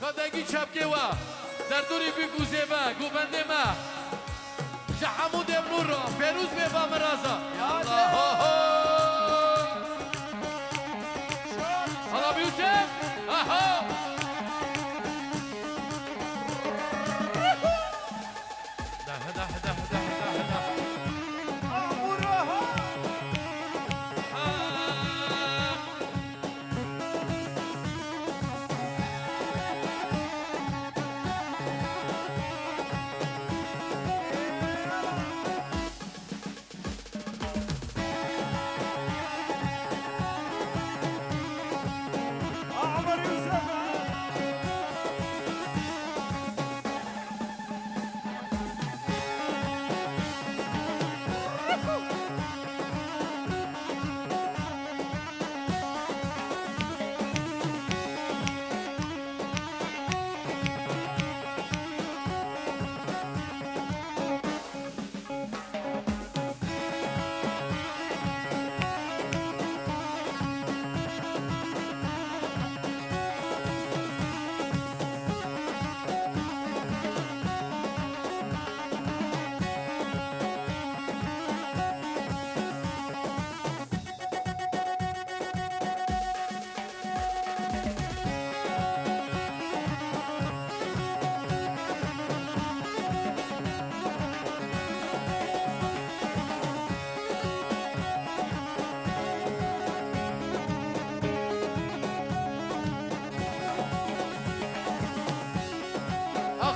کادگی چپکه و در دوری بگوزه و گوبنده ما جحمود ابن را پیروز به با مرازا یالله حالا بیوسف آها ده ده ده ده ده ده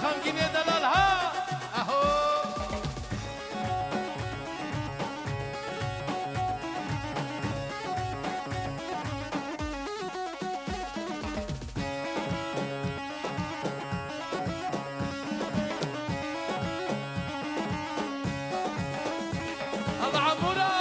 خمگینه دلال ها اهو الله عمورا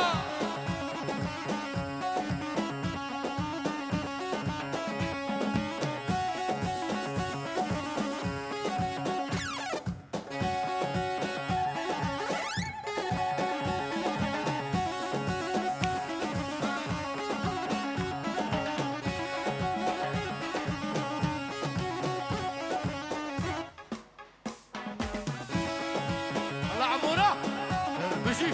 عمورة ماشي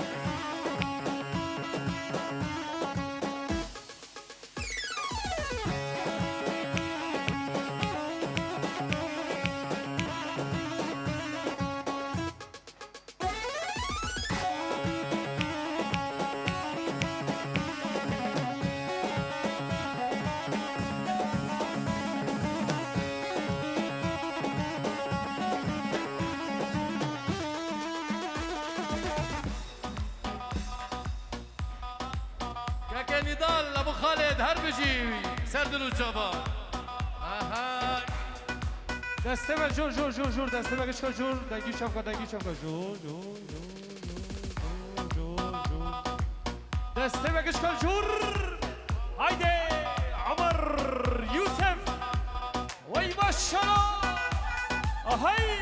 نضال ابو خالد هربجي سردلو جابا اها دستم جور جور جور جور دستم گشکا جور دنگی شمکا جور جور جور جور دستم گشکا جور هایده عمر یوسف وی ماشاءالله آهای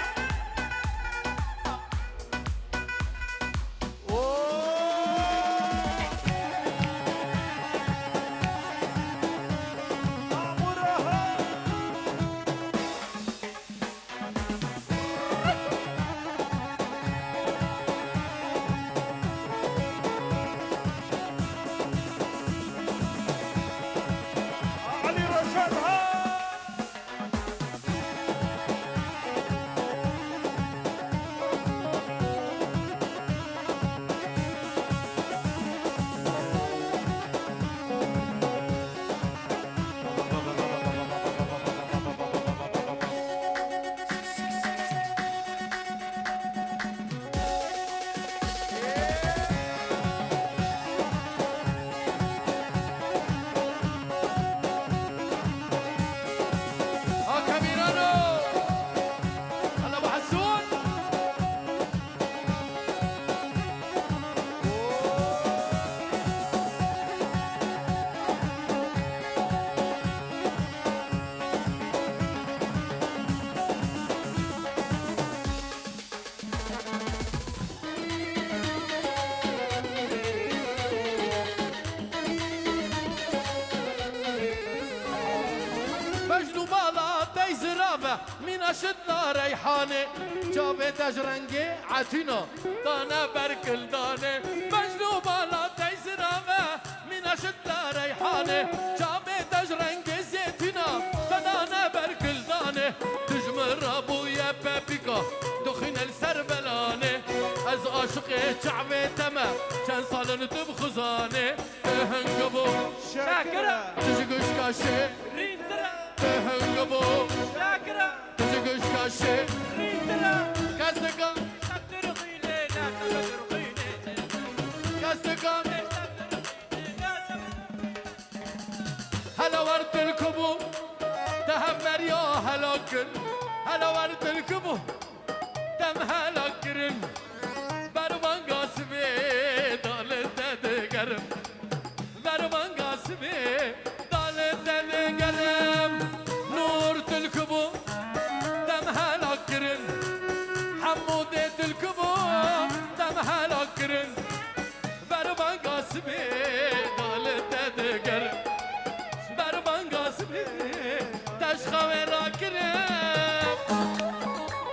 من اشد ريحانه جابت اجرنگي عتينا دانا بركل دانه مجنو بالا تيسرامه من اشد ريحانه جابت اجرنگي زيتنا دانا بركل دانه تجمر ابويا بابيكا دخين السربلانه از عاشق شعبي تما كان صالن تبخزانه هنقبو شاكرة تجيش كاشي ريترا هنقبو شاكرة تجيش كاشي ريترا كاستكا ترقي ليلة ترقي ليلة كاستكا هلا ورد الكبو تهمر يا هلاكن هلا ورد الكبو تم هلاكرن برمان قاسمي دالت دقرم برمان قاسمي دالت دقرم نور تلكبو تم هلاكرن حمودي تلكبو تم هلاكرن برمان قاسمي دالت دقرم برمان قاسمي تشخوي راكرم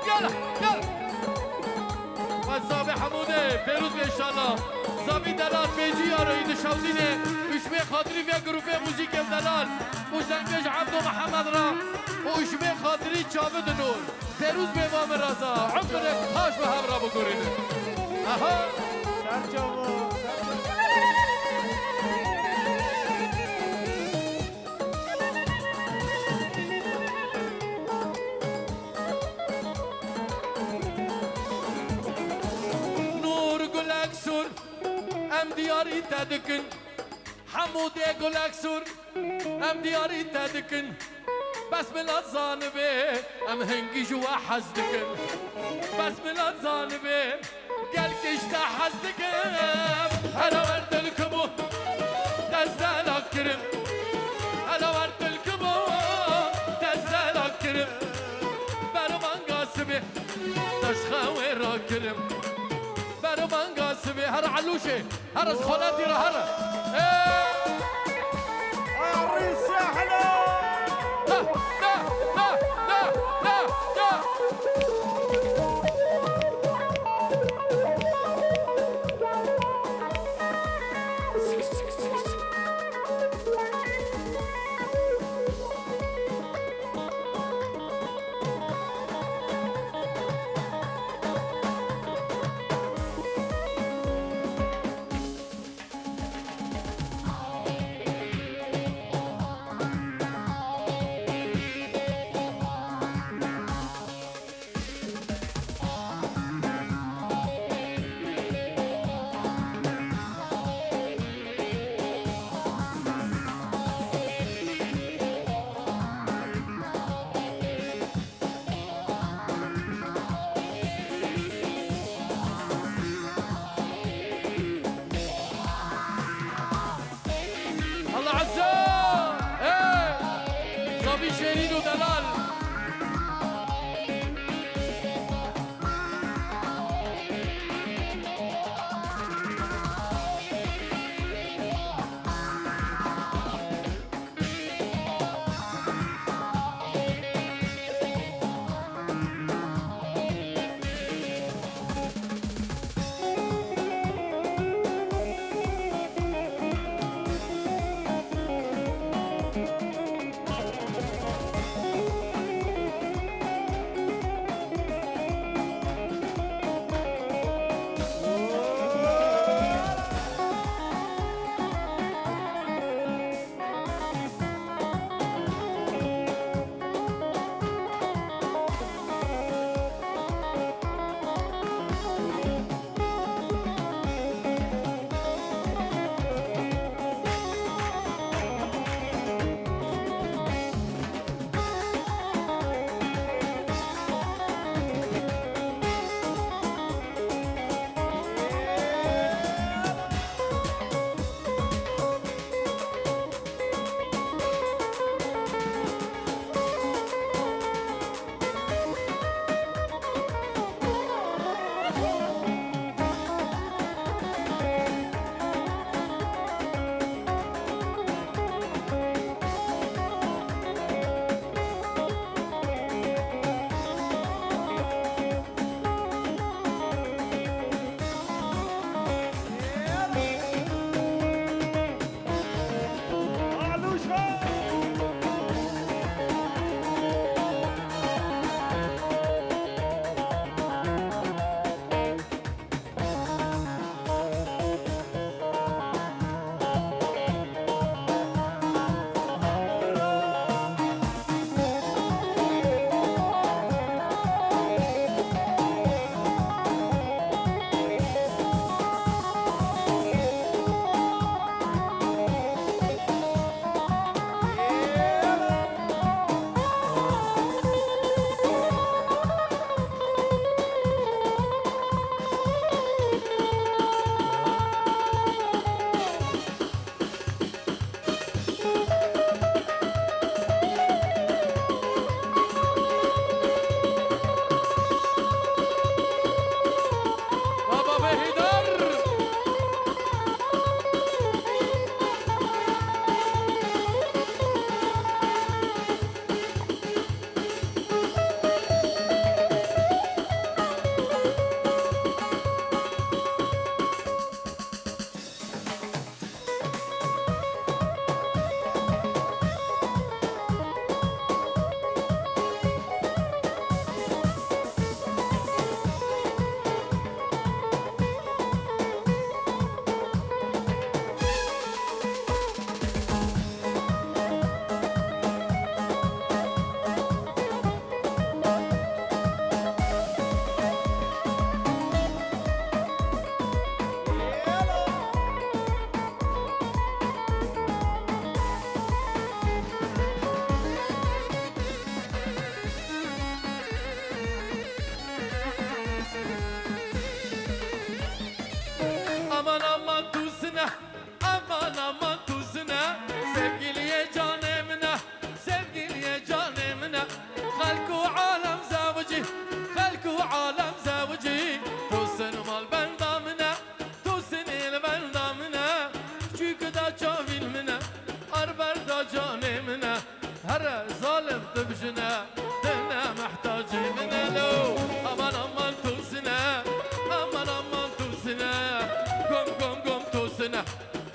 يلا يلا صابي حموده پیروز به انشالله صابي دلال بيجي يارو ايد شاودينه اشبه خاطري في گروه موزیک دلال وزنگش عبدو محمد را و اشبه خاطري چابد نور پیروز به امام رضا عمرك هاش به هم را بگورینه اها سرجاو نور گل اکسور ام دیاری تدکن حموده گل اکسور ام دیاری تدکن بس ملات زانبه ام هنگی جوا حزدکن بس ملات زانبه گل کشتا حزدکن هلا ورد الكبو تزال اکرم هلا ورد الكبو تزال اکرم برمان قاسمه تشخوي راكرم برمان قاسمي هر علوشي هر خالاتي هر عريس يا حلو دا دا دا دا دا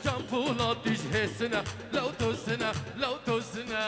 جنب فولاد تجهي سنة لو تو سنة لو تو سنة